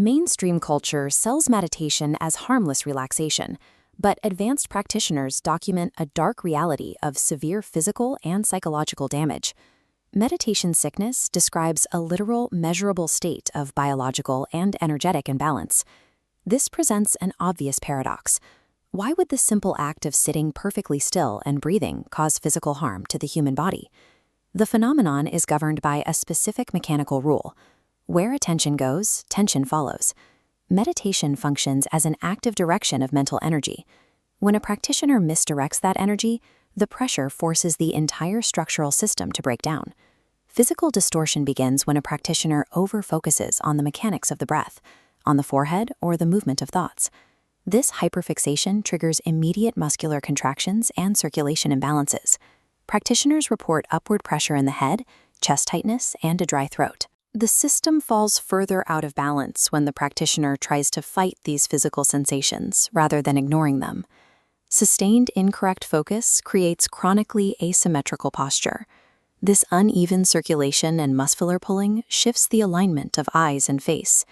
Mainstream culture sells meditation as harmless relaxation, but advanced practitioners document a dark reality of severe physical and psychological damage. Meditation sickness describes a literal, measurable state of biological and energetic imbalance. This presents an obvious paradox. Why would the simple act of sitting perfectly still and breathing cause physical harm to the human body? The phenomenon is governed by a specific mechanical rule. Where attention goes, tension follows. Meditation functions as an active direction of mental energy. When a practitioner misdirects that energy, the pressure forces the entire structural system to break down. Physical distortion begins when a practitioner over-focuses on the mechanics of the breath, on the forehead, or the movement of thoughts. This hyperfixation triggers immediate muscular contractions and circulation imbalances. Practitioners report upward pressure in the head, chest tightness, and a dry throat. The system falls further out of balance when the practitioner tries to fight these physical sensations rather than ignoring them. Sustained incorrect focus creates chronically asymmetrical posture. This uneven circulation and muscular pulling shifts the alignment of eyes and face.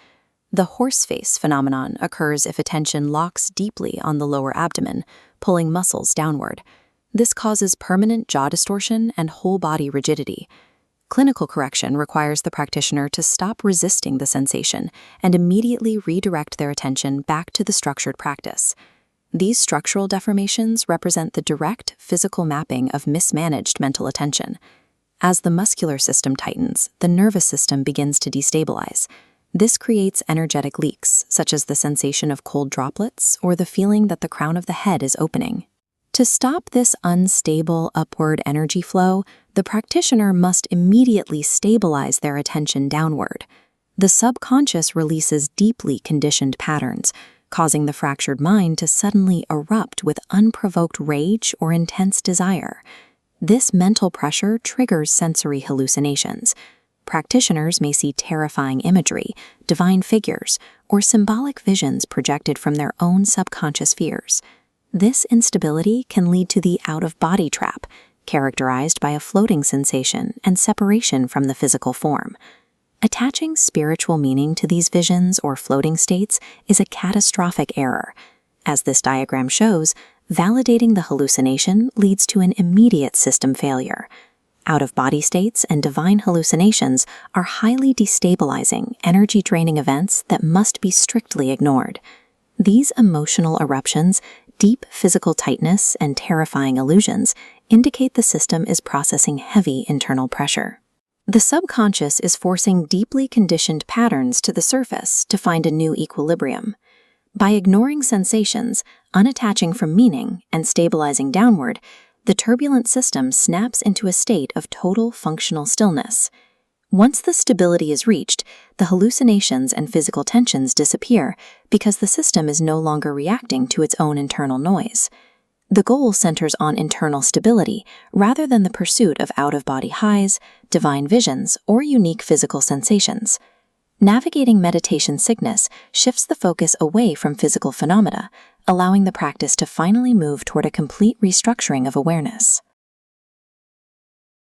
The horse face phenomenon occurs if attention locks deeply on the lower abdomen, pulling muscles downward. This causes permanent jaw distortion and whole body rigidity. Clinical correction requires the practitioner to stop resisting the sensation and immediately redirect their attention back to the structured practice. These structural deformations represent the direct physical mapping of mismanaged mental attention. As the muscular system tightens, the nervous system begins to destabilize. This creates energetic leaks, such as the sensation of cold droplets or the feeling that the crown of the head is opening. To stop this unstable upward energy flow, the practitioner must immediately stabilize their attention downward. The subconscious releases deeply conditioned patterns, causing the fractured mind to suddenly erupt with unprovoked rage or intense desire. This mental pressure triggers sensory hallucinations. Practitioners may see terrifying imagery, divine figures, or symbolic visions projected from their own subconscious fears. This instability can lead to the out-of-body trap, characterized by a floating sensation and separation from the physical form. Attaching spiritual meaning to these visions or floating states is a catastrophic error. As this diagram shows, validating the hallucination leads to an immediate system failure. Out-of-body states and divine hallucinations are highly destabilizing, energy-draining events that must be strictly ignored. These emotional eruptions, deep physical tightness, and terrifying illusions indicate the system is processing heavy internal pressure. The subconscious is forcing deeply conditioned patterns to the surface to find a new equilibrium. By ignoring sensations, unattaching from meaning, and stabilizing downward, the turbulent system snaps into a state of total functional stillness. Once the stability is reached, the hallucinations and physical tensions disappear because the system is no longer reacting to its own internal noise. The goal centers on internal stability rather than the pursuit of out-of-body highs, divine visions, or unique physical sensations. Navigating meditation sickness shifts the focus away from physical phenomena, allowing the practice to finally move toward a complete restructuring of awareness.